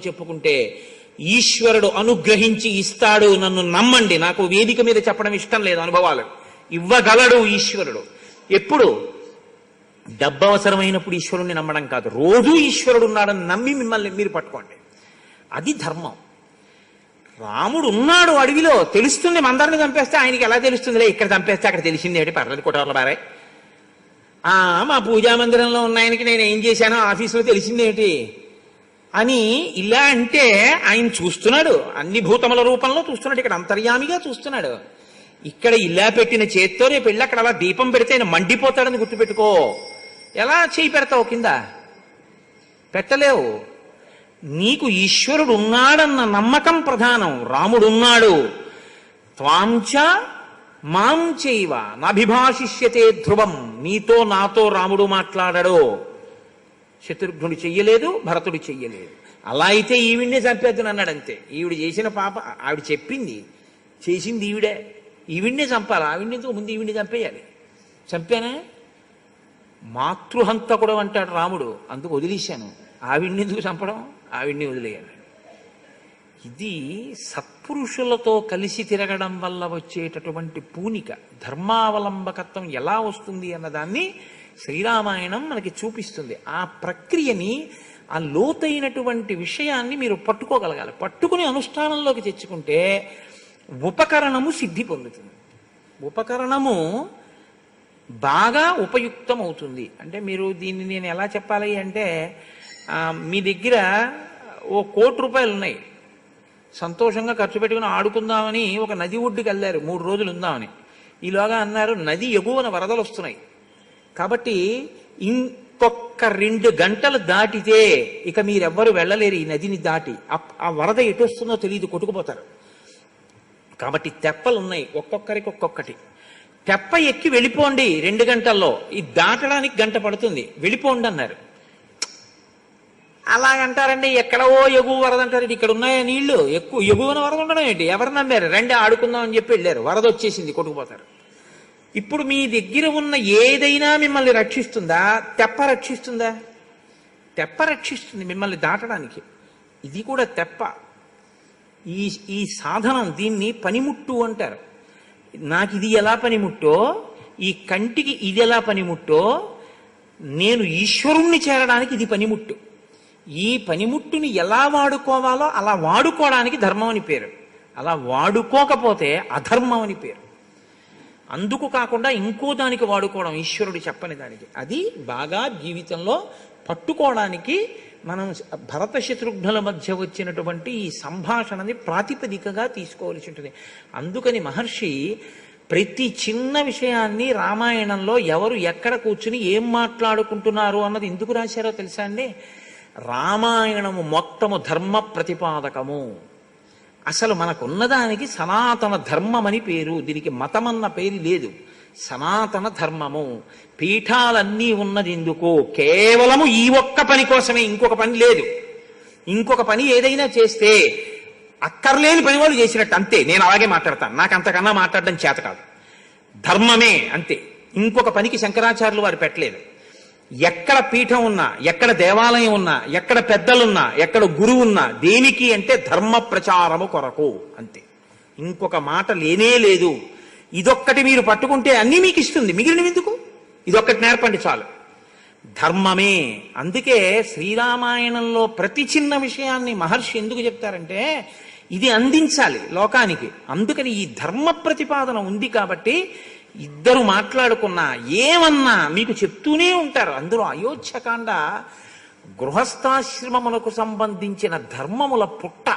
చెప్పుకుంటే ఈశ్వరుడు అనుగ్రహించి ఇస్తాడు, నన్ను నమ్మండి. నాకు వేదిక మీద చెప్పడం ఇష్టం లేదు, అనుభవాలు ఇవ్వగలడు ఈశ్వరుడు. ఎప్పుడు? డబ్బు అవసరమైనప్పుడు ఈశ్వరుణ్ణి నమ్మడం కాదు, రోజు ఈశ్వరుడు ఉన్నాడని నమ్మి మిమ్మల్ని మీరు పట్టుకోండి. అది ధర్మం. రాముడు ఉన్నాడు అడవిలో, తెలుస్తుంది. మందరిని చంపేస్తే ఆయనకి ఎలా తెలుస్తుందిలే, ఇక్కడ చంపేస్తే అక్కడ తెలిసింది ఏంటి, పర్లేదు కొట్టవర్ల బారాయ్. మా పూజా మందిరంలో ఉన్న ఆయనకి నేను ఏం చేశానో ఆఫీసులో తెలిసిందేంటి అని ఇలా అంటే ఆయన చూస్తున్నాడు, అన్ని భూతముల రూపంలో చూస్తున్నాడు, ఇక్కడ అంతర్యామిగా చూస్తున్నాడు. ఇక్కడ ఇలా పెట్టిన చేత్తో రేపు వెళ్ళి అక్కడ అలా దీపం పెడితే ఆయన మండిపోతాడని గుర్తుపెట్టుకో. ఎలా చేయి పెడతావు? కింద పెట్టలేవు. నీకు ఈశ్వరుడు ఉన్నాడన్న నమ్మకం ప్రధానం. రాముడున్నాడు. త్వాంచ మాం చైవ నాభిభాషిష్యతే ధ్రువం. నీతో నాతో రాముడు మాట్లాడడు. శత్రుఘ్నుడు చెయ్యలేదు, భరతుడు చెయ్యలేదు. అలా అయితే ఈవిడ్నే చంపేద్దును అన్నాడు. అంతే. ఈవిడ చేసిన పాప ఆవిడ చెప్పింది, చేసింది ఈవిడే. ఈవిడ్నే చంపాలి, ఆవిడ్ని ముందు ఈవిడ్ని చంపేయాలి. చంపానా? మాతృహంతకుడు అంటాడు రాముడు, అందుకు వదిలేశాను. ఆవిడ్ని ఎందుకు చంపడం? ఆవిడ్ని వదిలేయాలి. ఇది సత్పురుషులతో కలిసి తిరగడం వల్ల వచ్చేటటువంటి పూనిక. ధర్మావలంబకత్వం ఎలా వస్తుంది అన్నదాన్ని శ్రీరామాయణం మనకి చూపిస్తుంది. ఆ ప్రక్రియని, ఆ లోతైనటువంటి విషయాన్ని మీరు పట్టుకోగలగాలి. పట్టుకుని అనుష్ఠానంలోకి తెచ్చుకుంటే ఉపకరణము సిద్ధి పొందుతుంది. ఉపకరణము బాగా ఉపయుక్తం అవుతుంది. అంటే మీరు దీన్ని నేను ఎలా చెప్పాలి అంటే, మీ దగ్గర ఓ 1 కోటి రూపాయలు ఉన్నాయి, సంతోషంగా ఖర్చు పెట్టుకుని ఆడుకుందామని ఒక నది ఒడ్డుకి వెళ్ళారు, 3 రోజులు ఉందామని. ఈలోగా అన్నారు నది ఎగువన వరదలు వస్తున్నాయి, కాబట్టి ఇంకొక 2 గంటలు దాటితే ఇక మీరెవ్వరు వెళ్ళలేరు ఈ నదిని దాటి. ఆ వరద ఎటు వస్తుందో తెలియదు, కొట్టుకుపోతారు. కాబట్టి తెప్పలు ఉన్నాయి, ఒక్కొక్కరికి ఒక్కొక్కటి. తెప్ప ఎక్కి వెళ్ళిపోండి 2 గంటల్లో, ఇది దాటడానికి 1 గంట పడుతుంది, వెళ్ళిపోండి అన్నారు. అలాగంటారండి, ఎక్కడో ఎగువ వరద అంటారు. ఇక్కడ ఉన్నాయా నీళ్లు? ఎక్కువ ఎగువన వరద ఉండడం ఏంటి? ఎవరు నమ్మారు? రండి ఆడుకుందాం అని చెప్పి వెళ్ళారు, వరద వచ్చేసింది, కొట్టుకుపోతారు. ఇప్పుడు మీ దగ్గర ఉన్న ఏదైనా మిమ్మల్ని రక్షిస్తుందా? తెప్ప రక్షిస్తుందా? తెప్ప రక్షిస్తుంది మిమ్మల్ని దాటడానికి. ఇది కూడా తెప్ప. ఈ సాధనం, దీన్ని పనిముట్టు అంటారు. నాకు ఇది ఎలా పనిముట్టో, ఈ కంటికి ఇది ఎలా పనిముట్టో, నేను ఈశ్వరుణ్ణి చేరడానికి ఇది పనిముట్టు. ఈ పనిముట్టుని ఎలా వాడుకోవాలో అలా వాడుకోవడానికి ధర్మం అని పేరు. అలా వాడుకోకపోతే అధర్మం అని పేరు. అందుకు కాకుండా ఇంకో దానికి వాడుకోవడం, ఈశ్వరుడు చెప్పని దానికి, అది బాగా జీవితంలో పట్టుకోవడానికి మనం భరత శత్రుఘ్నుల మధ్య వచ్చినటువంటి ఈ సంభాషణని ప్రాతిపదికగా తీసుకోవాల్సి ఉంటుంది. అందుకని మహర్షి ప్రతి చిన్న విషయాన్ని రామాయణంలో ఎవరు ఎక్కడ కూర్చుని ఏం మాట్లాడుకుంటున్నారు అన్నది ఎందుకు రాశారో తెలుసా అండి? రామాయణము మొత్తము ధర్మ ప్రతిపాదకము. అసలు మనకున్నదానికి సనాతన ధర్మమని పేరు. దీనికి మతమన్న పేరు లేదు, సనాతన ధర్మము. పీఠాలన్నీ ఉన్నది ఎందుకు? కేవలము ఈ ఒక్క పని కోసమే, ఇంకొక పని లేదు. ఇంకొక పని ఏదైనా చేస్తే అక్కర్లేని పని వాళ్ళు చేసినట్టు, అంతే. నేను అలాగే మాట్లాడతాను, నాకు అంతకన్నా మాట్లాడడం చేత కాదు. ధర్మమే అంతే. ఇంకొక పనికి శంకరాచార్యులు వారు పెట్టలేదు. ఎక్కడ పీఠం ఉన్నా, ఎక్కడ దేవాలయం ఉన్నా, ఎక్కడ పెద్దలున్నా, ఎక్కడ గురువు ఉన్నా, దేనికి అంటే ధర్మ ప్రచారము కొరకు, అంతే. ఇంకొక మాట లేనే లేదు. ఇదొక్కటి మీరు పట్టుకుంటే అన్నీ మీకు ఇస్తుంది, మిగిలినవి ఎందుకు? ఇదొక్కటి నేర్పండి చాలు. ధర్మమే. అందుకే శ్రీరామాయణంలో ప్రతి చిన్న విషయాన్ని మహర్షి ఎందుకు చెప్తారంటే, ఇది అందించాలి లోకానికి. అందుకని ఈ ధర్మ ప్రతిపాదన ఉంది కాబట్టి ఇద్దరు మాట్లాడుకున్నా ఏమన్నా మీకు చెప్తూనే ఉంటారు. అందులో అయోధ్యకాండ గృహస్థాశ్రమములకు సంబంధించిన ధర్మముల పుట్ట.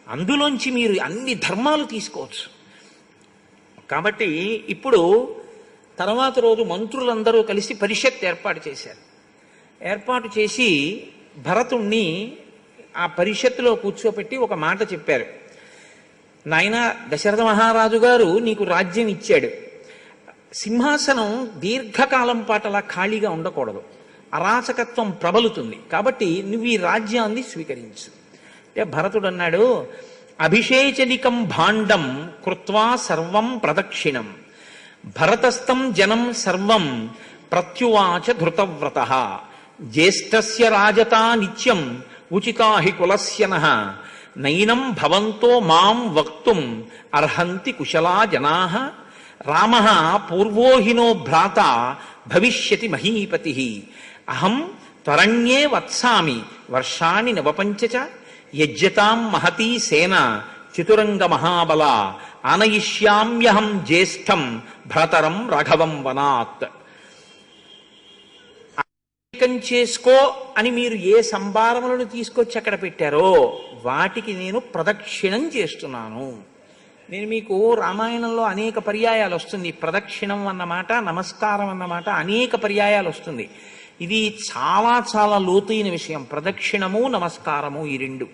అందులోంచి మీరు అన్ని ధర్మాలు తీసుకోవచ్చు. కాబట్టి ఇప్పుడు తర్వాత రోజు మంత్రులందరూ కలిసి పరిషత్ ఏర్పాటు చేశారు. ఏర్పాటు చేసి భరతుణ్ణి ఆ పరిషత్తులో కూర్చోపెట్టి ఒక మాట చెప్పారు. నాయన దశరథ మహారాజు గారు నీకు రాజ్యం ఇచ్చాడు, సింహాసనం దీర్ఘకాలం పాటలా ఖాళీగా ఉండకూడదు, అరాచకత్వం ప్రబలుతుంది, కాబట్టి నువ్వు ఈ రాజ్యాన్ని స్వీకరించు అంటే భరతుడు అన్నాడు, అభిషేచనికం భాండం కృత్వా సర్వం ప్రదక్షిణం భరతస్థం జనం సర్వం ప్రత్యువాచ ధృతవ్రత జ్యేష్ఠస్య రాజతా నిత్యం ఉచితా హి కులస్యనః నైనం భవంతో మాం వక్తుం అర్హంతి కుశలా జనాః రామః పూర్వోహినో భ్రాత భవిష్యతి మహీపతి అహం త్వరణ్యే వత్సామి వర్షాణి నవపంచ యజ్జతాం మహతీ సేన చతురంగ మహాబల ఆనయిష్యామ్యహం జ్యేష్ఠం భ్రతరం రాఘవం వనాత్. చేసుకో అని మీరు ఏ సంభారములను తీసుకొచ్చి అక్కడ పెట్టారో వాటికి నేను ప్రదక్షిణం చేస్తున్నాను. నేను మీకు రామాయణంలో అనేక పర్యాయాలు వస్తుంది ప్రదక్షిణం అన్నమాట, నమస్కారం అన్నమాట అనేక పర్యాయాలు వస్తుంది. ఇది చాలా చాలా లోతైన విషయం, ప్రదక్షిణము నమస్కారము ఈ రెండు.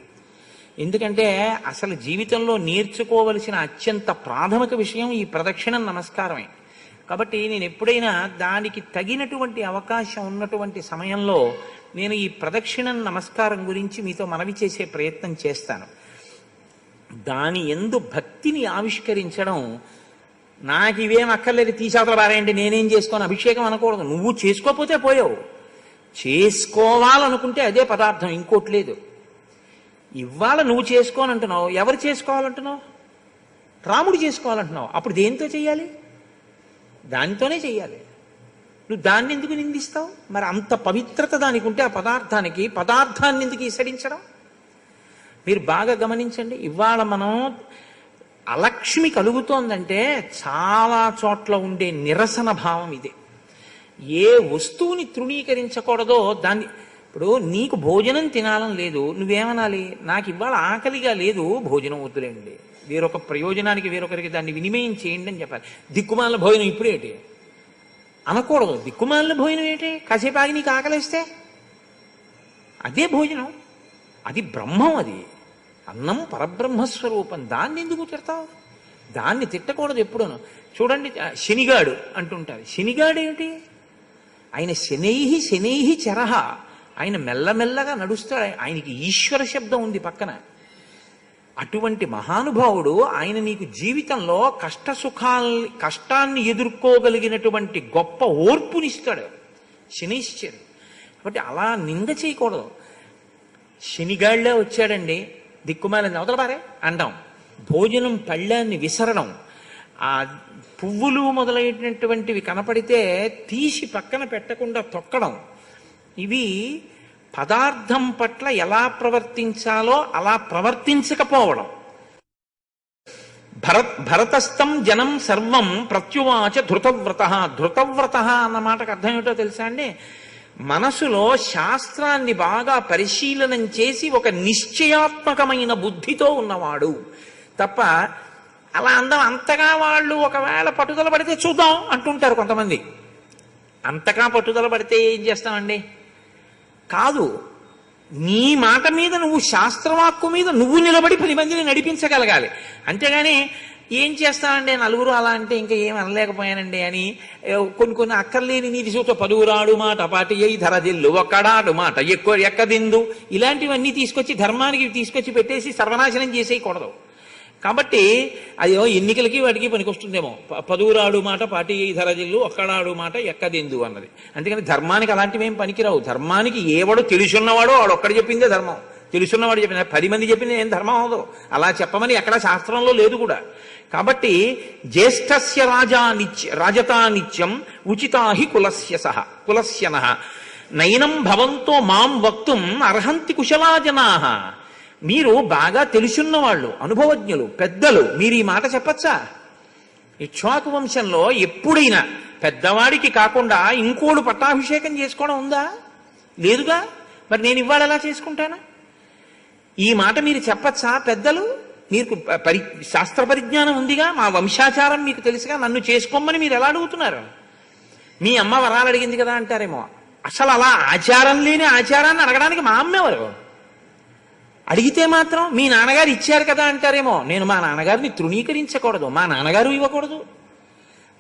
ఎందుకంటే అసలు జీవితంలో నేర్చుకోవలసిన అత్యంత ప్రాథమిక విషయం ఈ ప్రదక్షిణం నమస్కారమే. కాబట్టి నేను ఎప్పుడైనా దానికి తగినటువంటి అవకాశం ఉన్నటువంటి సమయంలో నేను ఈ ప్రదక్షిణం నమస్కారం గురించి మీతో మనవి చేసే ప్రయత్నం చేస్తాను. దాని యందు భక్తిని ఆవిష్కరించడం, నాకు ఇవేం అక్కర్లేదు తీసాతల బారేయండి నేనేం చేసుకోను అభిషేకం అనకూడదు. నువ్వు చేసుకోకపోతే పోయావు, చేసుకోవాలనుకుంటే అదే పదార్థం, ఇంకోటి లేదు. ఇవాళ నువ్వు చేసుకోనంటున్నావు, ఎవరు చేసుకోవాలంటున్నావు? రాముడు చేసుకోవాలంటున్నావు. అప్పుడు దేంతో చెయ్యాలి? దానితోనే చెయ్యాలి. నువ్వు దాన్ని ఎందుకు నిందిస్తావు? మరి అంత పవిత్రత దానికి ఉంటే ఆ పదార్థానికి, పదార్థాన్ని ఎందుకు ఈసడించడం? మీరు బాగా గమనించండి. ఇవాళ మనం అలక్ష్మి కలుగుతోందంటే చాలా చోట్ల ఉండే నిరసన భావం ఇదే. ఏ వస్తువుని తృణీకరించకూడదో దాన్ని. ఇప్పుడు నీకు భోజనం తినాలని లేదు, నువ్వేమనాలి? నాకు ఇవాళ ఆకలిగా లేదు, భోజనం వద్దులేండి, వేరొక ప్రయోజనానికి వేరొకరికి దాన్ని వినిమయం చేయండి అని చెప్పాలి. దిక్కుమాలిన భోజనం ఇప్పుడేంటి అనకూడదు. దిక్కుమాలిన భోజనం ఏంటి? కాసేపు ఆగి నీకు ఆకలిస్తే అదే భోజనం, అది బ్రహ్మం, అది అన్నం పరబ్రహ్మస్వరూపం. దాన్ని ఎందుకు తిడతావు? దాన్ని తిట్టకూడదు ఎప్పుడూను. చూడండి, శనిగాడు అంటుంటారు. శనిగాడు ఏమిటి? ఆయన శనైహి శనైహి చరహ, ఆయన మెల్లమెల్లగా నడుస్తాడు. ఆయనకి ఈశ్వర శబ్దం ఉంది పక్కన. అటువంటి మహానుభావుడు ఆయన నీకు జీవితంలో కష్టాన్ని ఎదుర్కోగలిగినటువంటి గొప్ప ఓర్పునిస్తాడు శనైశ్చరుడు. కాబట్టి అలా నింద చేయకూడదు. శనిగాళ్లే వచ్చాడండి, దిక్కుమాలని అవతలబారే అంటాం, భోజనం పళ్ళాన్ని విసరడం, ఆ పువ్వులు మొదలైనటువంటివి కనపడితే తీసి పక్కన పెట్టకుండా తొక్కడం, ఇవి పదార్థం పట్ల ఎలా ప్రవర్తించాలో అలా ప్రవర్తించకపోవడం. భరతస్థం జనం సర్వం ప్రత్యువాచ ధృతవ్రత. ధృతవ్రత అన్న మాటకు అర్థం ఏమిటో తెలుసా అండి? మనసులో శాస్త్రాన్ని బాగా పరిశీలనం చేసి ఒక నిశ్చయాత్మకమైన బుద్ధితో ఉన్నవాడు తప్ప, అలా అందం అంతగా వాళ్ళు ఒకవేళ పట్టుదల పడితే చూద్దాం అంటుంటారు కొంతమంది. అంతగా పట్టుదల పడితే ఏం చేస్తామండి? కాదు, నీ మాట మీద నువ్వు, శాస్త్రవాక్కు మీద నువ్వు నిలబడి 10 మందిని నడిపించగలగాలి. అంతేగాని ఏం చేస్తానండి నలుగురు అలా అంటే ఇంకా ఏం అనలేకపోయానండి అని కొన్ని అక్కర్లేని నీతి సూత్ర 10 మాట పాటి అయి ధరదిల్లు ఒక్కడాడు మాట ఎక్కదిందు ఇలాంటివన్నీ తీసుకొచ్చి ధర్మానికి తీసుకొచ్చి పెట్టేసి సర్వనాశనం చేసేయకూడదు. కాబట్టి అయ్యో ఎన్నికలకి వాటికి పనికొస్తుందేమో. 10 మాట పాటి అయి ధరదిల్లు ఒక్కడాడు మాట ఎక్కదిందు అన్నది. అందుకని ధర్మానికి అలాంటివి ఏం పనికిరావు. ధర్మానికి ఏవాడో తెలుసున్నవాడో వాడు ఒక్కడు చెప్పిందే ధర్మం, తెలుసున్నవాడు చెప్పిన 10 మంది చెప్పింది ఏం ధర్మం అవదు. అలా చెప్పమని ఎక్కడ శాస్త్రంలో లేదు కూడా. కాబట్టి జ్యేష్ఠస్య రాజతా నిత్యం ఉచితా హి కులస్యనః నైనం భవంతో మాం వక్తుం అర్హంతి కుశలా జనాః. మీరు బాగా తెలుసున్న వాళ్ళు, అనుభవజ్ఞులు, పెద్దలు, మీరు ఈ మాట చెప్పచ్చా? ఇక్ష్వాకు వంశంలో ఎప్పుడైనా పెద్దవాడికి కాకుండా ఇంకోడు పట్టాభిషేకం చేసుకోవడం ఉందా? లేదుగా. మరి నేను ఇవాళ ఎలా చేసుకుంటానా? ఈ మాట మీరు చెప్పచ్చా? పెద్దలు, మీకు శాస్త్ర పరిజ్ఞానం ఉందిగా, మా వంశాచారం మీకు తెలుసుగా, నన్ను చేసుకోమని మీరు ఎలా అడుగుతున్నారు? మీ అమ్మ వరాలు అడిగింది కదా అంటారేమో. అసలు అలా ఆచారం లేని ఆచారాన్ని అడగడానికి మా అమ్మ ఎవరు? అడిగితే మాత్రం మీ నాన్నగారు ఇచ్చారు కదా అంటారేమో. నేను మా నాన్నగారిని తృణీకరించకూడదు, మా నాన్నగారు ఇవ్వకూడదు.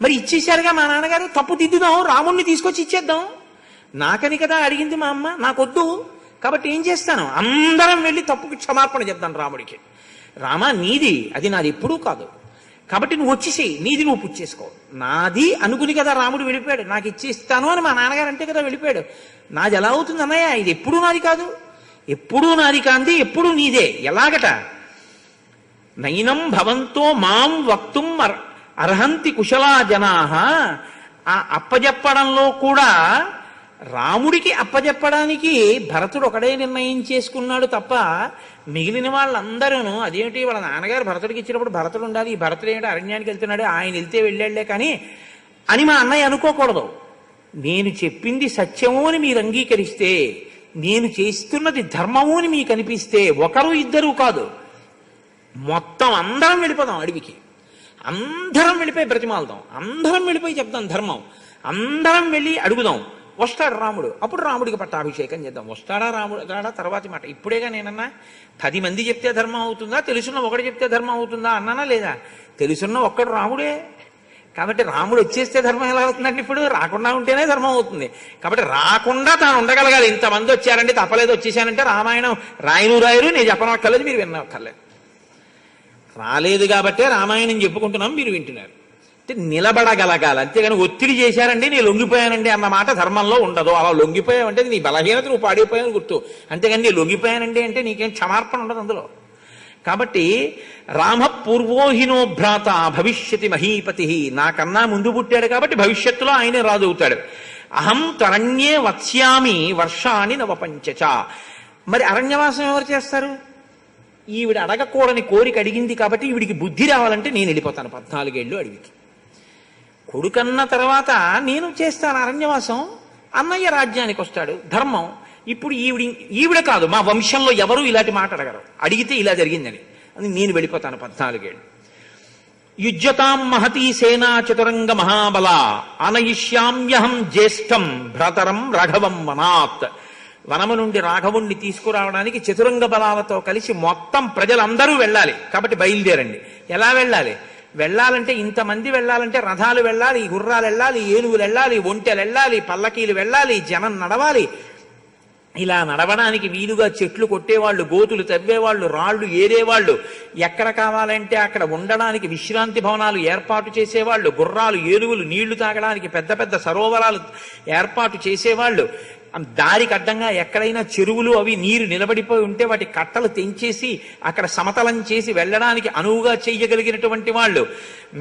మరి ఇచ్చేశారుగా మా నాన్నగారు, తప్పు దిద్దుదాం, రాముణ్ణి తీసుకొచ్చి ఇచ్చేద్దాం. నాకని కదా అడిగింది మా అమ్మ, నాకొద్దు. కాబట్టి ఏం చేస్తాను? అందరం వెళ్ళి తప్పుకి క్షమాపణ చెప్తాను రాముడికి. రామా నీది, అది నాది ఎప్పుడూ కాదు, కాబట్టి నువ్వు వచ్చేసేయి, నీది నువ్వు పుచ్చేసుకో. నాది అనుకుని కదా రాముడు వెళ్ళిపోయాడు. నాకు ఇచ్చేస్తాను అని మా నాన్నగారు అంటే కదా వెళ్ళిపోయాడు. నాది ఎలా అవుతుంది అన్నయ్య? ఇది ఎప్పుడూ నాది కాదు. ఎప్పుడూ నాది కాంది, ఎప్పుడూ నీదే. ఎలాగట? నైనం భవంతో మాం వక్తుం అర్హంతి కుశలా జనాహ. ఆ అప్పజెప్పడంలో కూడా రాముడికి అప్పజెప్పడానికి భరతుడు ఒకడే నిర్ణయం చేసుకున్నాడు తప్ప మిగిలిన వాళ్ళందరూ అదేమిటి వాళ్ళ నాన్నగారు భరతుడికి ఇచ్చినప్పుడు భరతుడు ఉండాలి, ఈ భరతుడు ఏంటో అరణ్యానికి వెళ్తున్నాడు, ఆయన వెళ్తే వెళ్ళాళ్లే కానీ అని మా అన్నయ్య అనుకోకూడదు. నేను చెప్పింది సత్యము అని మీరు అంగీకరిస్తే, నేను చేస్తున్నది ధర్మము అని మీకు అనిపిస్తే, ఒకరు ఇద్దరు కాదు, మొత్తం అందరం వెళ్ళిపోదాం అడవికి. అందరం వెళ్ళిపోయి బ్రతిమాలదాం, అందరం వెళ్ళిపోయి చెప్దాం ధర్మం, అందరం వెళ్ళి అడుగుదాం. వస్తాడు రాముడు, అప్పుడు రాముడికి పట్టాభిషేకం చేద్దాం. వస్తాడా రాముడు రాడా తర్వాతి మాట. ఇప్పుడేగా నేనన్నా 10 మంది చెప్తే ధర్మం అవుతుందా, తెలుసున్న ఒకటి చెప్తే ధర్మం అవుతుందా అన్నానా లేదా? తెలుసున్న ఒక్కడు రాముడే కాబట్టి రాముడు వచ్చేస్తే ధర్మం ఎలా అవుతుందండి? ఇప్పుడు రాకుండా ఉంటేనే ధర్మం అవుతుంది. కాబట్టి రాకుండా తాను ఉండగలగాలి. ఇంతమంది వచ్చారండి, తప్పలేదు వచ్చేసానంటే రామాయణం రాయరు నేను చెప్పనక్కర్లేదు, మీరు వినక్కర్లేదు. రాలేదు కాబట్టే రామాయణం చెప్పుకుంటున్నాం, మీరు వింటున్నారు. అంటే నిలబడగలగాలి, అంతేగాని ఒత్తిడి చేశారండి నేను లొంగిపోయానండి అన్న మాట ధర్మంలో ఉండదు. అలా లొంగిపోయావంటే నీ బలహీనత, నువ్వు పాడైపోయావని గుర్తు. అంతేగాని నేను లొంగిపోయానండి అంటే నీకేం క్షమార్పణ ఉండదు అందులో. కాబట్టి రామ పూర్వోహినో భ్రాత భవిష్యతి మహీపతి, నాకన్నా ముందు పుట్టాడు కాబట్టి భవిష్యత్తులో ఆయనే రాజు అవుతాడు. అహం తరణ్యే వత్స్యామి వర్షాన్ని నవపంచచ. మరి అరణ్యవాసం ఎవరు చేస్తారు? ఈవిడ అడగకూడని కోరిక అడిగింది కాబట్టి ఈవిడికి బుద్ధి రావాలంటే నేను వెళ్ళిపోతాను 14 ఏళ్ళు అడవికి. కొడుకన్న తర్వాత నేను చేస్తాను అరణ్యవాసం, అన్నయ్య రాజ్యానికి వస్తాడు, ధర్మం. ఇప్పుడు ఈవిడ కాదు, మా వంశంలో ఎవరు ఇలాంటి మాట అడగరు, అడిగితే ఇలా జరిగిందని అని నేను వెళ్ళిపోతాను 14 ఏళ్ళు. యుజ్యతాం మహతీ సేనా చతురంగ మహాబల అనయిష్యామ్యహం జ్యేష్టం భ్రతరం రాఘవం వనాత్. వనము నుండి రాఘవుణ్ణి తీసుకురావడానికి చతురంగ బలాలతో కలిసి మొత్తం ప్రజలందరూ వెళ్ళాలి. కాబట్టి బయలుదేరండి. ఎలా వెళ్ళాలి? వెళ్ళాలంటే ఇంతమంది వెళ్ళాలంటే రథాలు వెళ్ళాలి, గుర్రాలు వెళ్ళాలి, ఏనుగులు వెళ్ళాలి, ఒంటెలు వెళ్ళాలి, పల్లకీలు వెళ్ళాలి, జనం నడవాలి. ఇలా నడవడానికి వీలుగా చెట్లు కొట్టేవాళ్ళు, గోతులు తవ్వేవాళ్ళు, రాళ్లు ఏరేవాళ్ళు, ఎక్కడ కావాలంటే అక్కడ ఉండడానికి విశ్రాంతి భవనాలు ఏర్పాటు చేసేవాళ్ళు, గుర్రాలు ఏనుగులు నీళ్లు తాగడానికి పెద్ద పెద్ద సరోవరాలు ఏర్పాటు చేసేవాళ్ళు, దారికి అడ్డంగా ఎక్కడైనా చెరువులు అవి నీరు నిలబడిపోయి ఉంటే వాటి కట్టలు తెంచేసి అక్కడ సమతలం చేసి వెళ్ళడానికి అనువుగా చెయ్యగలిగినటువంటి వాళ్ళు,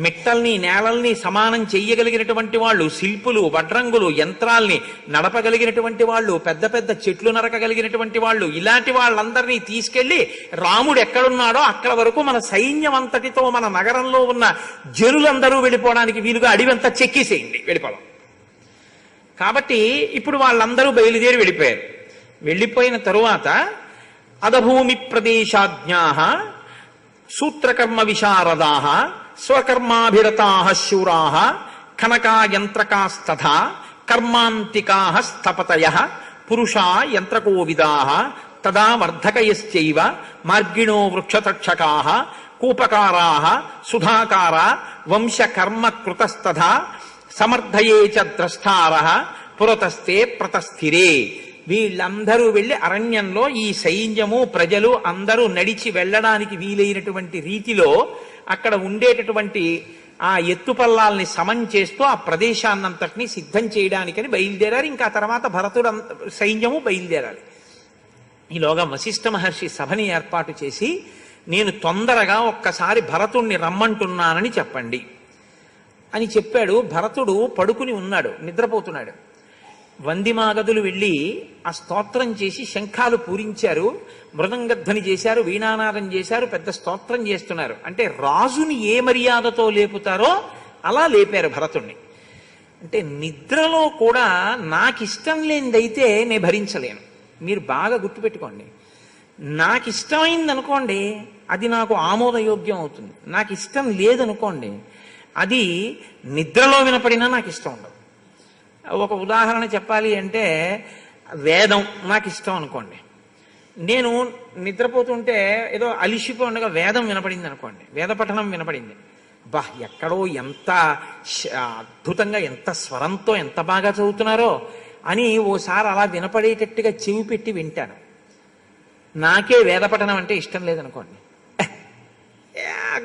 మిట్టల్ని నేలల్ని సమానం చెయ్యగలిగినటువంటి వాళ్ళు, శిల్పులు, వడ్రంగులు, యంత్రాల్ని నడపగలిగినటువంటి వాళ్ళు, పెద్ద పెద్ద చెట్లు నరకగలిగినటువంటి వాళ్ళు, ఇలాంటి వాళ్ళందరినీ తీసుకెళ్లి రాముడు ఎక్కడున్నాడో అక్కడ వరకు మన సైన్యం అంతటితో మన నగరంలో ఉన్న జనులందరూ వెళ్ళిపోవడానికి వీలుగా అడివంతా చెక్కేసేయండి, వెళ్ళిపోవాలి. కాబట్టి ఇప్పుడు వాళ్ళందరూ బయలుదేరి వెళ్ళిపోయారు. వెళ్ళిపోయిన తరువాత అధభూమి ప్రదేశాజ్ఞా సూత్రకర్మ విశారదా స్వకర్మాభిరతా శూరా కనకాయంత్రకాస్తథా కర్మాంతికా స్థపతయ పురుషా యంత్రకోవిదా తదా వర్ధకయశ్చైవ మార్గిణో వృక్షతక్షకా కూపకారా సుధాకారా వంశకర్మకృతస్తథా సమర్థయే చ ద్రష్టార పురతస్తే ప్రతస్థిరే. వీళ్ళందరూ వెళ్ళి అరణ్యంలో ఈ సైన్యము ప్రజలు అందరూ నడిచి వెళ్ళడానికి వీలైనటువంటి రీతిలో అక్కడ ఉండేటటువంటి ఆ ఎత్తుపల్లాల్ని సమం చేస్తూ ఆ ప్రదేశాన్నంతటినీ సిద్ధం చేయడానికని బయలుదేరారు. ఇంకా తర్వాత భరతుడు సైన్యము బయలుదేరాలి. ఈలోగా వశిష్ఠ మహర్షి సభని ఏర్పాటు చేసి, నేను తొందరగా ఒక్కసారి భరతుణ్ణి రమ్మంటున్నానని చెప్పండి అని చెప్పాడు. భరతుడు పడుకుని ఉన్నాడు, నిద్రపోతున్నాడు. వందిమాగదులు వెళ్ళి ఆ స్తోత్రం చేసి శంఖాలు పూరించారు, మృదంగధ్వని చేశారు, వీణానాదం చేశారు, పెద్ద స్తోత్రం చేస్తున్నారు. అంటే రాజుని ఏ మర్యాదతో లేపుతారో అలా లేపారు భరతుణ్ణి. అంటే నిద్రలో కూడా నాకిష్టం లేనిదైతే నేను భరించలేను. మీరు బాగా గుర్తుపెట్టుకోండి, నాకు ఇష్టమైంది అనుకోండి అది నాకు ఆమోదయోగ్యం అవుతుంది. నాకు ఇష్టం లేదనుకోండి అది నిద్రలో వినపడినా నాకు ఇష్టం ఉండదు. ఒక ఉదాహరణ చెప్పాలి అంటే, వేదం నాకు ఇష్టం అనుకోండి, నేను నిద్రపోతుంటే ఏదో అలిసిపోయి ఉండగా వేదం వినపడింది అనుకోండి, వేద పఠనం వినపడింది, బా ఎక్కడో ఎంత అద్భుతంగా ఎంత స్వరంతో ఎంత బాగా చదువుతున్నారో అని ఓసారి అలా వినపడేటట్టుగా చెవి పెట్టి వింటాను. నాకే వేద పఠనం అంటే ఇష్టం లేదనుకోండి,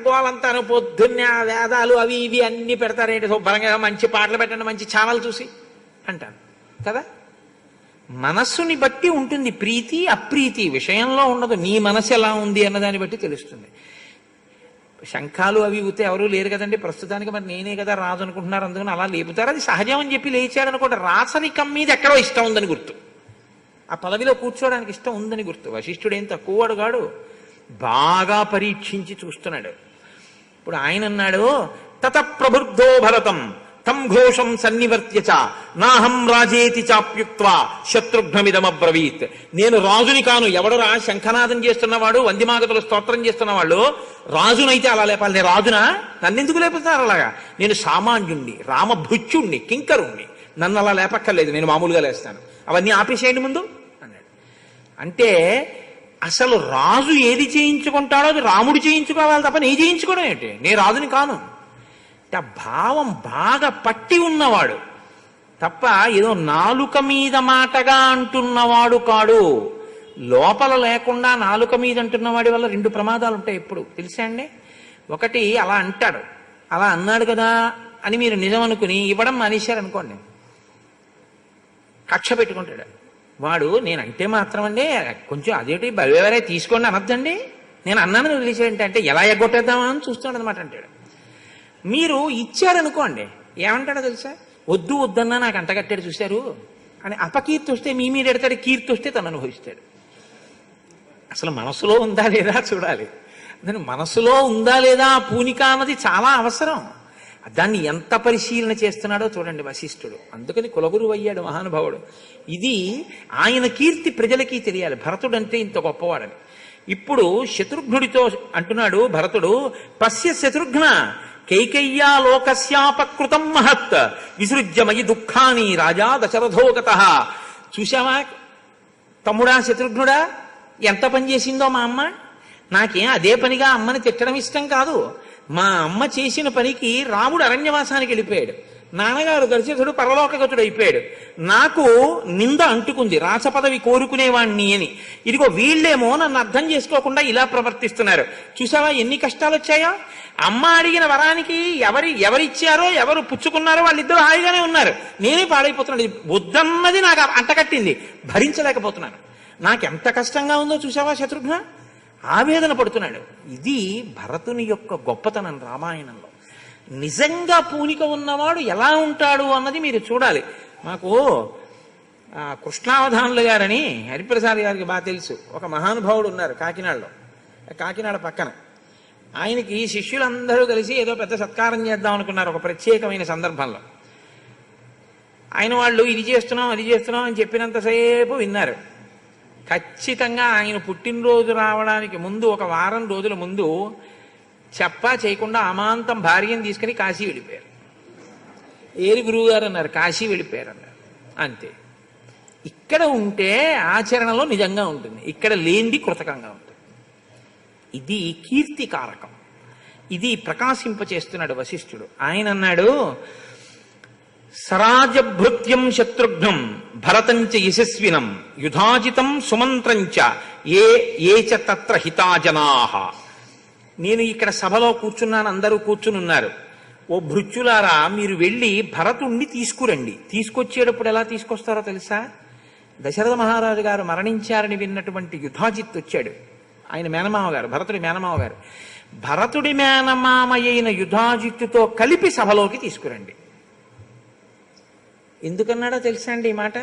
గోలంతాను పొద్దున్నే ఆ వేదాలు అవి ఇవి అన్ని పెడతారేంటి, శుభ్రంగా మంచి పాటలు పెట్టండి, మంచి ఛానల్ చూసి అంటాను కదా. మనస్సుని బట్టి ఉంటుంది ప్రీతి అప్రీతి, విషయంలో ఉండదు. నీ మనసు ఎలా ఉంది అన్నదాన్ని బట్టి తెలుస్తుంది. శంఖాలు అవి ఊతే ఎవరూ లేరు కదండి ప్రస్తుతానికి, మరి నేనే కదా రాజు అనుకుంటున్నారు, అందుకని అలా లేపుతారు. అది సహజం అని చెప్పి లేచాడు అనుకోండి. రాసరికం మీద ఎక్కడో ఇష్టం ఉందని గుర్తు, ఆ పదవిలో కూర్చోవడానికి ఇష్టం ఉందని గుర్తు. వశిష్ఠుడు ఏం తక్కువవాడు కాడు, బాగా పరీక్షించి చూస్తున్నాడు. ఇప్పుడు ఆయన అన్నాడు, తత ప్రబుద్ధో భరతం తం ఘోషం సన్నివర్త్య చ నాహం రాజేతి చాప్యుక్త్వా శత్రుఘ్నమిదమబ్రవీత్. నేను రాజుని కాను. ఎవడరా శంఖనాదం చేస్తున్నవాడు, వందిమాగతులు స్తోత్రం చేస్తున్న వాళ్ళు రాజునైతే అలా లేపాలి. నేను రాజునా? నన్నెందుకు లేపుతున్నారు అలాగా? నేను సామాన్యుణ్ణి, రామభృత్యుణ్ణి, కింకరుణ్ణి, నన్ను అలా లేపక్కర్లేదు, నేను మామూలుగా లేస్తాను. అవన్నీ ఆపేసేయండి ముందు అన్నాడు. అంటే అసలు రాజు ఏది చేయించుకుంటాడో అది రాముడు చేయించుకోవాలి తప్ప నేను చేయించుకోవడం ఏంటి? నేను రాజుని కాను. ఆ భావం బాగా పట్టి ఉన్నవాడు తప్ప ఏదో నాలుక మీద మాటగా అంటున్నవాడు కాడు. లోపల లేకుండా నాలుక మీద అంటున్నవాడి వల్ల రెండు ప్రమాదాలు ఉంటాయి ఎప్పుడు తెలుసా అండి. ఒకటి, అలా అంటాడు, అలా అన్నాడు కదా అని మీరు నిజం అనుకుని ఇవ్వడం మానేశారనుకోండి, కక్ష పెట్టుకుంటాడు వాడు. నేనంటే మాత్రం అండి కొంచెం అదేంటి బలివేరే తీసుకోండి అనొద్దండి, నేను అన్నాను వదిలేసాడంటే అంటే ఎలా ఎగ్గొట్టేద్దామా అని చూస్తాడు అనమాట అంటాడు. మీరు ఇచ్చారనుకోండి ఏమంటాడో తెలుసా, వద్దు వద్దన్నా నాకు అంటగట్టాడు చూశారు అని అపకీర్తి వస్తే మీ మీద ఎడతాడు, కీర్తి వస్తే తను అనుభవిస్తాడు. అసలు మనసులో ఉందా లేదా చూడాలి. దాని మనసులో ఉందా లేదా పూనిక అన్నది చాలా అవసరం. దాన్ని ఎంత పరిశీలన చేస్తున్నాడో చూడండి వశిష్ఠుడు. అందుకని కులగురువు అయ్యాడు మహానుభావుడు. ఇది ఆయన కీర్తి ప్రజలకి తెలియాలి, భరతుడు అంటే ఇంత గొప్పవాడని. ఇప్పుడు శత్రుఘ్నుడితో అంటున్నాడు భరతుడు, పశ్య శత్రుఘ్న కైకయ్యా లోకస్యాపకృతం మహత్ విసృజ్యమయి దుఃఖాని రాజా దశరథోగత. చూశావా తమ్ముడా శత్రుఘ్నుడా, ఎంత పని చేసిందో మా అమ్మ. నాకేం అదే పనిగా అమ్మని తిట్టడం ఇష్టం కాదు. మా అమ్మ చేసిన పనికి రాముడు అరణ్యవాసానికి వెళ్ళిపోయాడు, నాన్నగారు దశరథుడు పరలోకగతుడు అయిపోయాడు. నాకు నింద అంటుకుంది, రాచపదవి కోరుకునేవాణ్ణి అని. ఇదిగో వీళ్ళేమో నన్ను అర్థం చేసుకోకుండా ఇలా ప్రవర్తిస్తున్నారు. చూసావా ఎన్ని కష్టాలు వచ్చాయో. అమ్మ అడిగిన వరానికి ఎవరిచ్చారో ఎవరు పుచ్చుకున్నారో వాళ్ళిద్దరూ హాయిగానే ఉన్నారు, నేనే పాడైపోతున్నాను. వద్దన్నది నాకు అంటకట్టింది, భరించలేకపోతున్నాను. నాకెంత కష్టంగా ఉందో చూసావా శత్రుఘ్న, ఆవేదన పడుతున్నాడు. ఇది భరతుని యొక్క గొప్పతనం రామాయణంలో. నిజంగా పూనిక ఉన్నవాడు ఎలా ఉంటాడు అన్నది మీరు చూడాలి. మాకు కృష్ణావధానులు గారని హరిప్రసాద్ గారికి బాగా తెలుసు, ఒక మహానుభావుడు ఉన్నారు కాకినాడలో, కాకినాడ పక్కన. ఆయనకి శిష్యులందరూ కలిసి ఏదో పెద్ద సత్కారం చేద్దాం అనుకున్నారు ఒక ప్రత్యేకమైన సందర్భంలో. ఆయన వాళ్ళు ఇది చేస్తున్నాం అది చేస్తున్నాం అని చెప్పినంతసేపు విన్నారు. ఖచ్చితంగా ఆయన పుట్టినరోజు రావడానికి ముందు ఒక వారం రోజుల ముందు చెప్పా చేయకుండా అమాంతం భార్యను తీసుకుని కాశీ వెళ్ళిపోయారు. ఏరి గురువు గారు అన్నారు, కాశీ వెళ్ళిపోయారు అన్నారు. అంతే. ఇక్కడ ఉంటే ఆచరణలో నిజంగా ఉంటుంది, ఇక్కడ లేనిది కృతకంగా ఉంటుంది. ఇది కీర్తికారకం, ఇది ప్రకాశింపచేస్తున్నాడు వశిష్ఠుడు. ఆయన అన్నాడు, సరాజభృత్యం శత్రుఘ్నం భరతంచ యశస్వినం యుధాజితం సుమంత్రంచ ఏ చ తత్ర హితాజనాః. నేను ఇక్కడ సభలో కూర్చున్నాను, అందరూ కూర్చుని ఉన్నారు. ఓ భృత్యులారా, మీరు వెళ్ళి భరతుణ్ణి తీసుకురండి. తీసుకొచ్చేటప్పుడు ఎలా తీసుకొస్తారో తెలుసా? దశరథ మహారాజు గారు మరణించారని విన్నటువంటి యుధాజిత్ వచ్చాడు, ఆయన మేనమామ గారు, భరతుడి మేనమామ గారు. భరతుడి మేనమామ అయిన యుధాజిత్తుతో కలిపి సభలోకి తీసుకురండి. ఎందుకన్నాడో తెలుసా అండి ఈ మాట?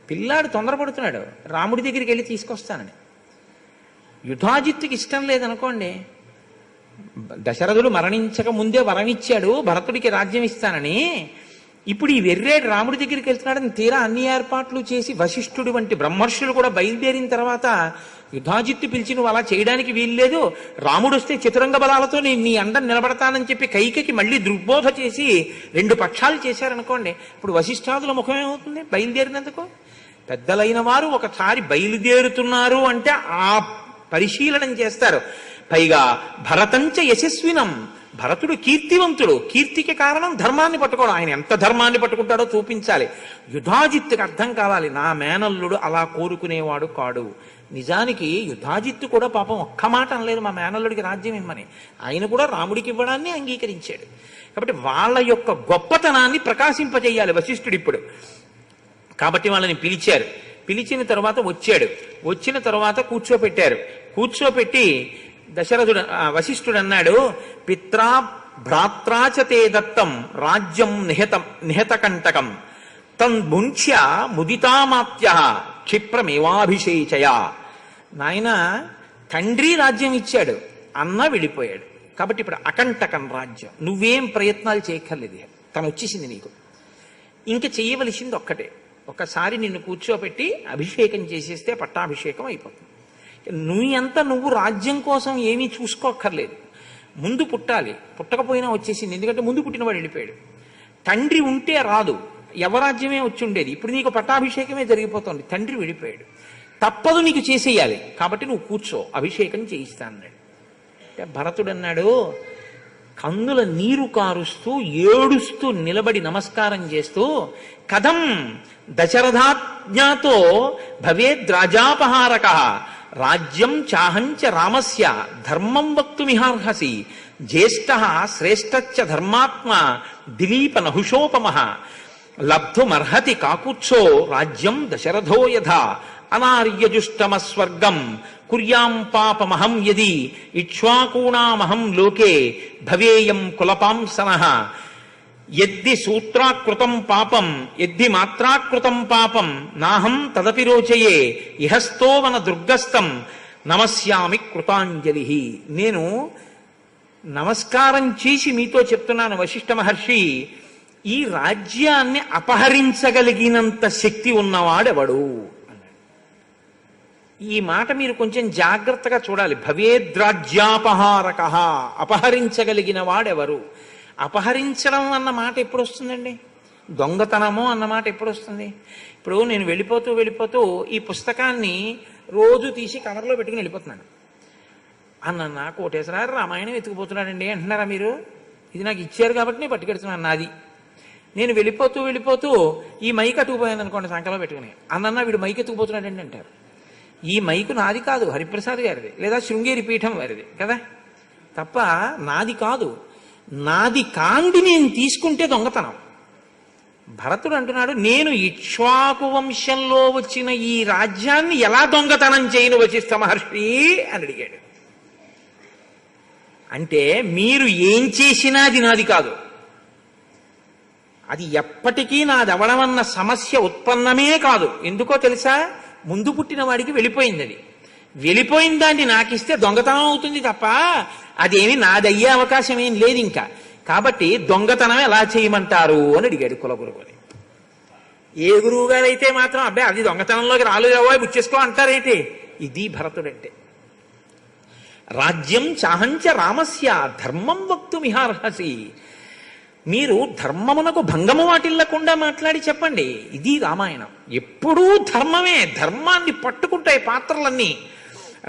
పిల్లాడు తొందరపడుతున్నాడు, రాముడి దగ్గరికి వెళ్ళి తీసుకొస్తానని. యుధాజిత్తుకి ఇష్టం లేదనుకోండి, దశరథుడు మరణించక ముందే వరం ఇచ్చాడు భరతుడికి రాజ్యం ఇస్తానని. ఇప్పుడు ఈ వెర్రేడు రాముడి దగ్గరికి వెళ్తున్నాడని తీరా అన్ని ఏర్పాట్లు చేసి వశిష్ఠుడి వంటి బ్రహ్మర్షులు కూడా బయలుదేరిన తర్వాత యుధాజిత్తు పిలిచి నువ్వు అలా చేయడానికి వీల్లేదు, రాముడు వస్తే చతురంగ బలాలతో నేను నీ అండను నిలబడతానని చెప్పి కైకకి మళ్ళీ దుర్బోధ చేసి రెండు పక్షాలు చేశారనుకోండి, ఇప్పుడు వశిష్ఠాదుల ముఖం ఏమవుతుంది? బయలుదేరినందుకు. పెద్దలైన వారు ఒకసారి బయలుదేరుతున్నారు అంటే ఆ పరిశీలనం చేస్తారు. పైగా భరతంచ యశస్వినం, భరతుడు కీర్తివంతుడు. కీర్తికి కారణం ధర్మాన్ని పట్టుకోవడం. ఆయన ఎంత ధర్మాన్ని పట్టుకుంటాడో చూపించాలి. యుధాజిత్తుకి అర్థం కావాలి, నా మేనల్లుడు అలా కోరుకునేవాడు కాడు. నిజానికి యుధాజిత్తు కూడా పాపం ఒక్క మాట అనలేదు మా మేనల్లుడికి రాజ్యం ఇమ్మని. ఆయన కూడా రాముడికి ఇవ్వడాన్ని అంగీకరించాడు. కాబట్టి వాళ్ళ యొక్క గొప్పతనాన్ని ప్రకాశింపజేయాలి వశిష్ఠుడు ఇప్పుడు. కాబట్టి వాళ్ళని పిలిచారు. పిలిచిన తరువాత వచ్చాడు. వచ్చిన తరువాత కూర్చోపెట్టారు. కూర్చోపెట్టి వశిష్ఠుడు అన్నాడు, పిత్రా భ్రాత్రాచతే దత్తం రాజ్యం నిహతకంటకం తన్ముంచ్య ముదితామాత్య క్షిప్రమేవాభిషేచయ. నాయన, తండ్రి రాజ్యం ఇచ్చాడు, అన్న వెళ్ళిపోయాడు. కాబట్టి ఇప్పుడు అకంటకం రాజ్యం, నువ్వేం ప్రయత్నాలు చేయక్కర్లేదు, తను వచ్చేసింది నీకు. ఇంక చెయ్యవలసింది ఒక్కటే, ఒకసారి నిన్ను కూర్చోపెట్టి అభిషేకం చేసేస్తే పట్టాభిషేకం అయిపోతుంది. నువ్వు రాజ్యం కోసం ఏమీ చూసుకోక్కర్లేదు. ముందు పుట్టాలి, పుట్టకపోయినా వచ్చేసింది, ఎందుకంటే ముందు పుట్టినవాడు వెళ్ళిపోయాడు. తండ్రి ఉంటే రాదు, యవరాజ్యమే వచ్చి ఉండేది. ఇప్పుడు నీకు పట్టాభిషేకమే జరిగిపోతుంది, తండ్రి వెళ్ళిపోయాడు, తప్పదు నీకు చేసేయాలి. కాబట్టి నువ్వు కూర్చో, అభిషేకం చేయిస్తా అన్నాడు. భరతుడు అన్నాడు, కన్నుల నీరు కారుస్తూ ఏడుస్తూ నిలబడి నమస్కారం చేస్తూ, కథం దశరథాజ్ఞాతో భవేద్రాజాపహారక రాజ్యం చాహంచ రామస్య ధర్మం వక్తుమిహార్హసి జ్యేష్ఠ శ్రేష్ఠచ్చ ధర్మాత్మ దిలీప నహుషోపమ లబ్ధుమర్హతి కాకుత్సో రాజ్యం దశరథో యథా అనార్యజుష్టమ స్వర్గం కుర్యాం పాపమహం యది ఇక్ష్వాకూణామహం లోకే భవేయం కులపాంసనః యద్ది సూత్రాకృతం పాపం యద్ది మాత్రాకృతం పాపం నాహం తదపి రోచయే ఇహస్థోవన దుర్గస్థం నమస్యామి కృతాంజలి. నేను నమస్కారం చేసి మీతో చెప్తున్నాను, వశిష్ఠ మహర్షి, ఈ రాజ్యాన్ని అపహరించగలిగినంత శక్తి ఉన్నవాడెవడు అన్నాడు. ఈ మాట మీరు కొంచెం జాగ్రత్తగా చూడాలి. భవేద్రాజ్యాపహారక, అపహరించగలిగిన వాడెవరు. అపహరించడం అన్న మాట ఎప్పుడు వస్తుందండి? దొంగతనము అన్న మాట ఎప్పుడు వస్తుంది? ఇప్పుడు నేను వెళ్ళిపోతూ ఈ పుస్తకాన్ని రోజు తీసి కవర్లో పెట్టుకుని వెళ్ళిపోతున్నాను. అన్న కోటేశ్వరారు రామాయణం ఎత్తుకుపోతున్నాడండి అంటున్నారా మీరు? ఇది నాకు ఇచ్చారు కాబట్టి నేను పట్టుకెడుతున్నాను, నాది. నేను వెళ్ళిపోతూ ఈ మైక్ అతుకుపోయాను అనుకోండి సంకలో పెట్టుకుని, అన్న వీడు మైక్ ఎత్తుకుపోతున్నాడండి అంటారు. ఈ మైకు నాది కాదు, హరిప్రసాద్ గారిది లేదా శృంగేరి పీఠం వారిది కదా, తప్ప నాది కాదు. నాది కాంది నేను తీసుకుంటే దొంగతనం. భరతుడు అంటున్నాడు, నేను ఇక్ష్వాకు వంశంలో వచ్చిన ఈ రాజ్యాన్ని ఎలా దొంగతనం చేయను వశిష్ఠ మహర్షి అని అడిగాడు. అంటే మీరు ఏం చేసినా అది నాది కాదు, అది ఎప్పటికీ నాదవడమన్న సమస్య ఉత్పన్నమే కాదు. ఎందుకో తెలుసా? ముందు పుట్టిన వాడికి వెళ్ళిపోయింది. అది వెళ్ళిపోయిన దాన్ని నాకిస్తే దొంగతనం అవుతుంది తప్ప అదేమి నాదయ్యే అవకాశం ఏం లేదు ఇంకా. కాబట్టి దొంగతనం ఎలా చేయమంటారు అని అడిగాడు కులగురువుని. ఏ గురువు గారు అయితే మాత్రం అబ్బాయి అది దొంగతనంలోకి రాలేవో బుచ్చేసుకో అంటారేంటి? ఇది భరతుడంటే. రాజ్యం చాహంచ రామస్య ధర్మం వక్తుమిహార్హసి. మీరు ధర్మమునకు భంగము వాటిల్లకుండా మాట్లాడి చెప్పండి. ఇది రామాయణం. ఎప్పుడూ ధర్మమే, ధర్మాన్ని పట్టుకుంటాయి పాత్రలన్నీ.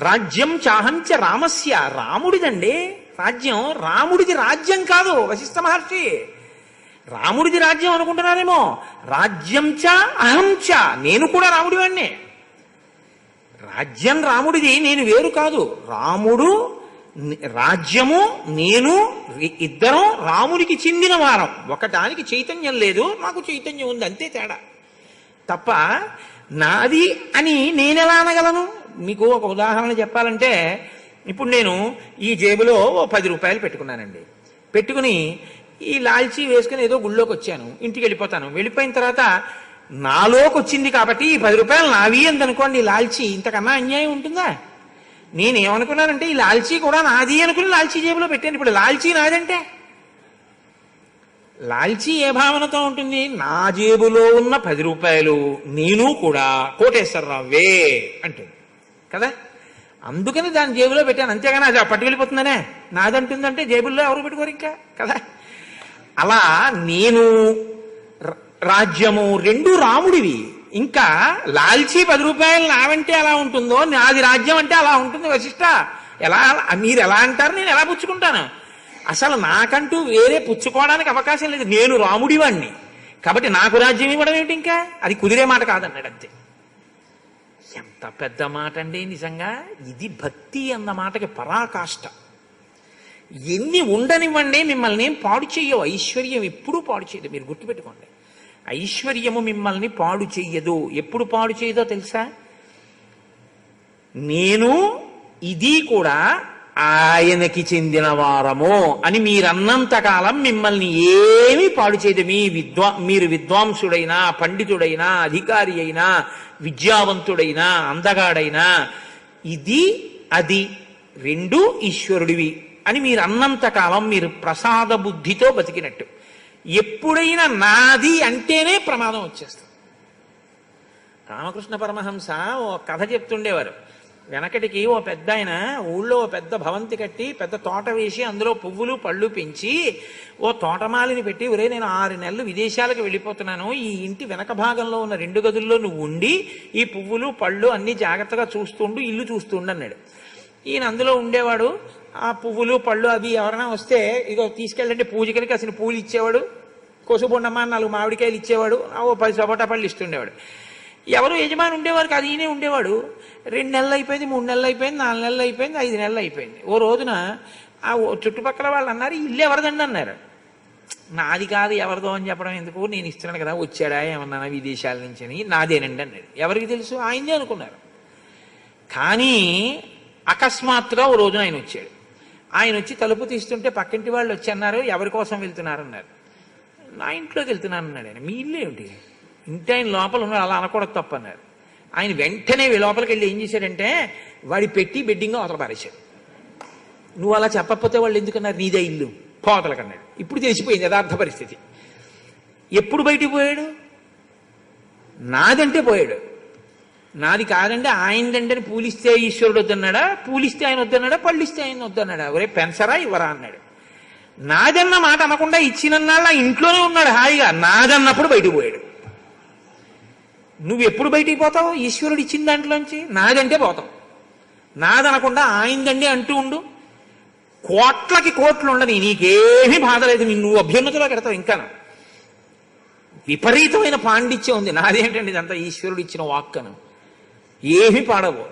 రాజ్యం చాహంచ రామస్య, రాముడిదండి రాజ్యం. రాముడిది రాజ్యం కాదు వశిష్ఠ మహర్షి, రాముడిది రాజ్యం అనుకుంటున్నారేమో. రాజ్యం చ అహం చ, నేను కూడా రాముడి వాణ్ణే. రాజ్యం రాముడిది, నేను వేరు కాదు. రాముడు రాజ్యము నేను ఇద్దరం రాముడికి చెందిన వారం. ఒకటానికి చైతన్యం లేదు, నాకు చైతన్యం ఉంది, అంతే తేడా తప్ప నాది అని నేనెలా అనగలను? మీకు ఒక ఉదాహరణ చెప్పాలంటే, ఇప్పుడు నేను ఈ జేబులో 10 రూపాయలు పెట్టుకున్నానండి. పెట్టుకుని ఈ లాల్చీ వేసుకుని ఏదో గుళ్ళోకి వచ్చాను, ఇంటికి వెళ్ళిపోతాను. వెళ్ళిపోయిన తర్వాత నాలోకి వచ్చింది కాబట్టి ఈ 10 రూపాయలు నావి అందనుకోండి. లాల్చీ ఇంతకన్నా అన్యాయం ఉంటుందా? నేనేమనుకున్నానంటే ఈ లాల్చీ కూడా నాది అనుకుని లాల్చీ జేబులో పెట్టాను. ఇప్పుడు లాల్చీ నాదంటే లాల్చీ ఏ భావనతో ఉంటుంది? నా జేబులో ఉన్న 10 రూపాయలు నేను కూడా కోటేశ్వరరావే అంటుంది కదా. అందుకని దాని జేబులో పెట్టాను, అంతేగాని అది పట్టు వెళ్ళిపోతుందనే. నాదంటుందంటే జేబుల్లో ఎవరు పెట్టుకోరు ఇంకా కదా. అలా నేను రాజ్యము రెండు రాముడివి. ఇంకా లాల్చీ 10 రూపాయలు నావంటే ఎలా ఉంటుందో నాది రాజ్యం అంటే అలా ఉంటుంది వశిష్ఠ. ఎలా మీరు ఎలా అంటారు, నేను ఎలా పుచ్చుకుంటాను? అసలు నాకంటూ వేరే పుచ్చుకోవడానికి అవకాశం లేదు. నేను రాముడి వాణ్ణి కాబట్టి నాకు రాజ్యం ఇవ్వడం ఏమిటి? ఇంకా అది కుదిరే మాట కాదన్నాడు అంతే. ఎంత పెద్ద మాట అండి నిజంగా. ఇది భక్తి అన్న మాటకి పరాకాష్ట. ఎన్ని ఉండనివ్వండి, మిమ్మల్ని ఏం పాడు చెయ్యవు. ఐశ్వర్యం ఎప్పుడూ పాడు చేయదు, మీరు గుర్తుపెట్టుకోండి. ఐశ్వర్యము మిమ్మల్ని పాడు చెయ్యదు. ఎప్పుడు పాడు చేయదో తెలుసా? నేను ఇది కూడా ఆయనకి చెందిన వారము అని మీరన్నంతకాలం మిమ్మల్ని ఏమీ పాడు చేయదు. మీరు విద్వాంసుడైనా, పండితుడైనా, అధికారి అయినా, విద్యావంతుడైనా, అందగాడైనా, ఇది అది రెండు ఈశ్వరుడివి అని మీరు అన్నంతకాలం మీరు ప్రసాద బుద్ధితో బతికినట్టు. ఎప్పుడైనా నాది అంటేనే ప్రమాదం వచ్చేస్తుంది. రామకృష్ణ పరమహంస ఓ కథ చెప్తుండేవారు. వెనకటికి ఓ పెద్ద ఆయన ఊళ్ళో ఓ పెద్ద భవంతి కట్టి పెద్ద తోట వేసి అందులో పువ్వులు పళ్ళు పెంచి ఓ తోటమాలిని పెట్టి, ఒరే నేను 6 నెలలు విదేశాలకు వెళ్ళిపోతున్నాను, ఈ ఇంటి వెనక భాగంలో ఉన్న 2 గదుల్లో నువ్వు ఉండి ఈ పువ్వులు పళ్ళు అన్ని జాగ్రత్తగా చూస్తుండు, ఇల్లు చూస్తుండు అన్నాడు. ఈయన అందులో ఉండేవాడు. ఆ పువ్వులు పళ్ళు అవి ఎవరైనా వస్తే ఇగో తీసుకెళ్ళంటే పూజకి అసలు పూలు ఇచ్చేవాడు, కొసుబొండమ్మ 4 మామిడికాయలు ఇచ్చేవాడు, ఓ 10 సపోటా పళ్ళు ఇస్తుండేవాడు. ఎవరు యజమాని ఉండేవారు కాదు, ఈయనే ఉండేవాడు. 2 నెలలు అయిపోయింది, 3 నెలలు అయిపోయింది, 4 నెలలు అయిపోయింది, 5 నెలలు అయిపోయింది. ఓ రోజున ఆ చుట్టుపక్కల వాళ్ళు అన్నారు, ఇల్లు ఎవరిదండి అన్నారు. నాది కాదు ఎవరిదో అని చెప్పడం ఎందుకు, నేను ఇస్తున్నాను కదా, వచ్చాడా ఏమన్నా విదేశాల నుంచి అని. నాదేనండి అన్నాడు. ఎవరికి తెలుసు? ఆయనే అనుకున్నారు. కానీ అకస్మాత్తుగా ఓ రోజున ఆయన వచ్చాడు. ఆయన వచ్చి తలుపు తీస్తుంటే పక్కింటి వాళ్ళు వచ్చి అన్నారు, ఎవరి కోసం వెళ్తున్నారు అన్నారు. నా ఇంట్లోకి వెళ్తున్నాను అన్నాడు ఆయన. మీ ఇల్లు ఏమిటి? ఇంటి ఆయన లోపల ఉన్నాడు, అలా అనకూడదు తప్పు అన్నారు. ఆయన వెంటనే లోపలికి వెళ్ళి ఏం చేశాడంటే వాడి పెట్టి బెడ్డింగ్ అవతల పారేశాడు. నువ్వు అలా చెప్పకపోతే వాళ్ళు ఎందుకన్నారు, నీదే ఇల్లు పోతలకన్నాడు. ఇప్పుడు తెలిసిపోయింది యథార్థ పరిస్థితి. ఎప్పుడు బయటికి పోయాడు? నాదంటే పోయాడు. నాది కాదంటే ఆయనదంటే అని పూలిస్తే ఈశ్వరుడు వద్దన్నాడా, పూలిస్తే ఆయన వద్దన్నాడా, పళ్ళిస్తే ఆయన వద్దన్నాడా? ఒరే పెన్సరా ఇవ్వరా అన్నాడు. నాదన్న మాట అనకుండా ఇచ్చినన్నాళ్ళ ఇంట్లోనే ఉన్నాడు హాయిగా. నాదన్నప్పుడు బయటికి పోయాడు. నువ్వు ఎప్పుడు బయటికి పోతావు? ఈశ్వరుడు ఇచ్చిన దాంట్లోంచి నాదంటే పోతావు. నాదనకుండా ఆయనదండి అంటూ ఉండు. కోట్లకి కోట్లు ఉండని, నీకేమీ బాధ లేదు, నువ్వు అభ్యున్నతిలో పెడతావు. ఇంకా విపరీతమైన పాండిత్యం ఉంది. నాదేంటండి ఇదంతా ఈశ్వరుడు ఇచ్చిన వాక్కను, ఏమీ పాడవు.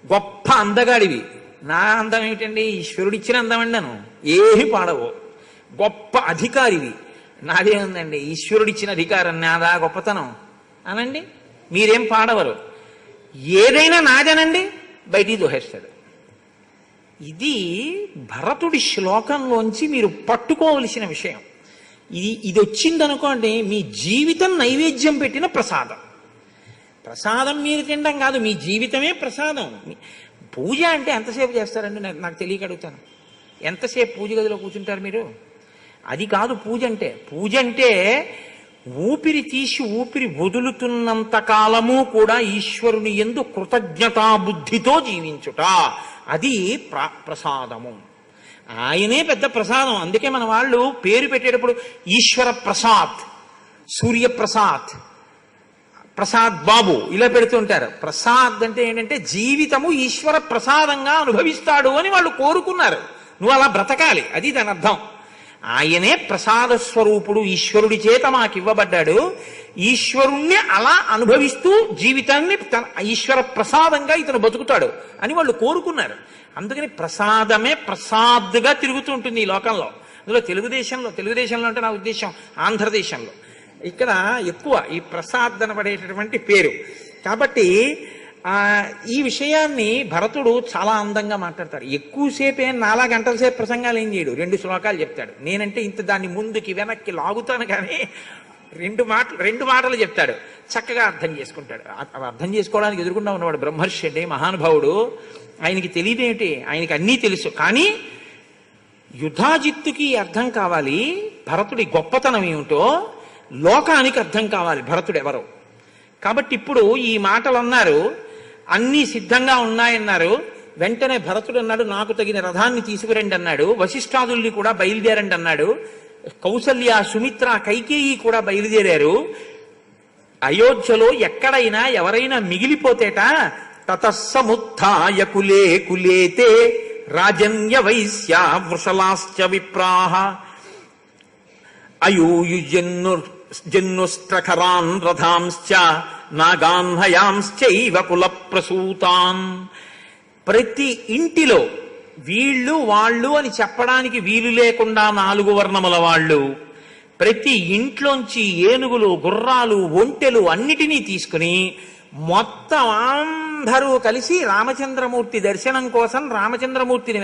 గొప్ప అందగాడివి, నా అందం ఏమిటండి, ఈశ్వరుడు ఇచ్చిన అందం అండను, ఏమీ పాడవు. గొప్ప అధికారివి, నాదేముందండి ఈశ్వరుడిచ్చిన అధికారం, నాదా గొప్పతనం అనండి. మీరేం పాడవరు. ఏదైనా నాదేనండి, బయటికి దోహేస్తాడు. ఇది భరతుడి శ్లోకంలోంచి మీరు పట్టుకోవలసిన విషయం. ఇది వచ్చిందనుకోండి, మీ జీవితం నైవేద్యం పెట్టిన ప్రసాదం. ప్రసాదం మీరు తినడం కాదు, మీ జీవితమే ప్రసాదం. పూజ అంటే ఎంతసేపు చేస్తారండి? నాకు తెలియక అడుగుతాను. ఎంతసేపు పూజ గదిలో కూర్చుంటారు మీరు? అది కాదు పూజ అంటే. పూజ అంటే ఊపిరి తీసి ఊపిరి వదులుతున్నంత కాలము కూడా ఈశ్వరుని యందు కృతజ్ఞతాబుద్ధితో జీవించుట, అది ప్రసాదము. ఆయనే పెద్ద ప్రసాదం. అందుకే మన వాళ్ళు పేరు పెట్టేటప్పుడు ఈశ్వర ప్రసాద్, సూర్యప్రసాద్, ప్రసాద్ బాబు ఇలా పెడుతుంటారు. ప్రసాద్ అంటే ఏంటంటే జీవితము ఈశ్వర ప్రసాదంగా అనుభవిస్తాడు అని వాళ్ళు కోరుకున్నారు. నువ్వు అలా బ్రతకాలి, అది దాని అర్థం. ఆయనే ప్రసాద స్వరూపుడు, ఈశ్వరుడి చేత మాకివ్వబడ్డాడు. ఈశ్వరుణ్ణి అలా అనుభవిస్తూ జీవితాన్ని తన ఈశ్వర ప్రసాదంగా ఇతను బతుకుతాడు అని వాళ్ళు కోరుకున్నారు. అందుకని ప్రసాదమే ప్రసాద్గా తిరుగుతూ ఉంటుంది ఈ లోకంలో. అందులో తెలుగుదేశంలో అంటే నా ఉద్దేశం ఆంధ్రదేశంలో ఇక్కడ ఎక్కువ ఈ ప్రసాద్ అనబడేటటువంటి పేరు. కాబట్టి ఈ విషయాన్ని భరతుడు చాలా అందంగా మాట్లాడతాడు. ఎక్కువసేపు 4 గంటల సేపు ప్రసంగాలు ఏం చేయడు, 2 శ్లోకాలు చెప్తాడు. నేనంటే ఇంత దాన్ని ముందుకి వెనక్కి లాగుతాను, కానీ 2 మాటలు చెప్తాడు, చక్కగా అర్థం చేసుకుంటాడు. అర్థం చేసుకోవడానికి ఎదురుకుండా ఉన్నవాడు బ్రహ్మర్షి అంటే మహానుభావుడు. ఆయనకి తెలియదేమిటి, ఆయనకి అన్నీ తెలుసు. కానీ యుధాజిత్తుకి అర్థం కావాలి భరతుడి గొప్పతనం ఏమిటో, లోకానికి అర్థం కావాలి భరతుడు ఎవరో. కాబట్టి ఇప్పుడు ఈ మాటలు అన్నారు, అన్నీ సిద్ధంగా ఉన్నాయన్నారు. వెంటనే భరతుడు అన్నాడు, నాకు తగిన రథాన్ని తీసుకురండి అన్నాడు. వశిష్ఠాదుల్ని కూడా బయలుదేరండి అన్నాడు. కౌసల్య, సుమిత్ర, కైకేయి కూడా బయలుదేరారు. అయోధ్యలో ఎక్కడైనా ఎవరైనా మిగిలిపోతేట తతస్సముత్థాయ కులే కులేతే రాజన్య వైశ్య వృషలాశ్చ విప్రాహ జన్నుస్త్రఖరాన్ రథాంశ్చ నాగాన్హయాంశ్చైవ కుల ప్రసూతాన్. ప్రతి ఇంటిలో వీళ్ళు వాళ్ళు అని చెప్పడానికి వీలు లేకుండా 4 వర్ణముల వాళ్ళు, ప్రతి ఇంట్లోంచి ఏనుగులు, గుర్రాలు, ఒంటెలు అన్నిటినీ తీసుకుని మొత్తం అందరూ కలిసి రామచంద్రమూర్తి దర్శనం కోసం రామచంద్రమూర్తిని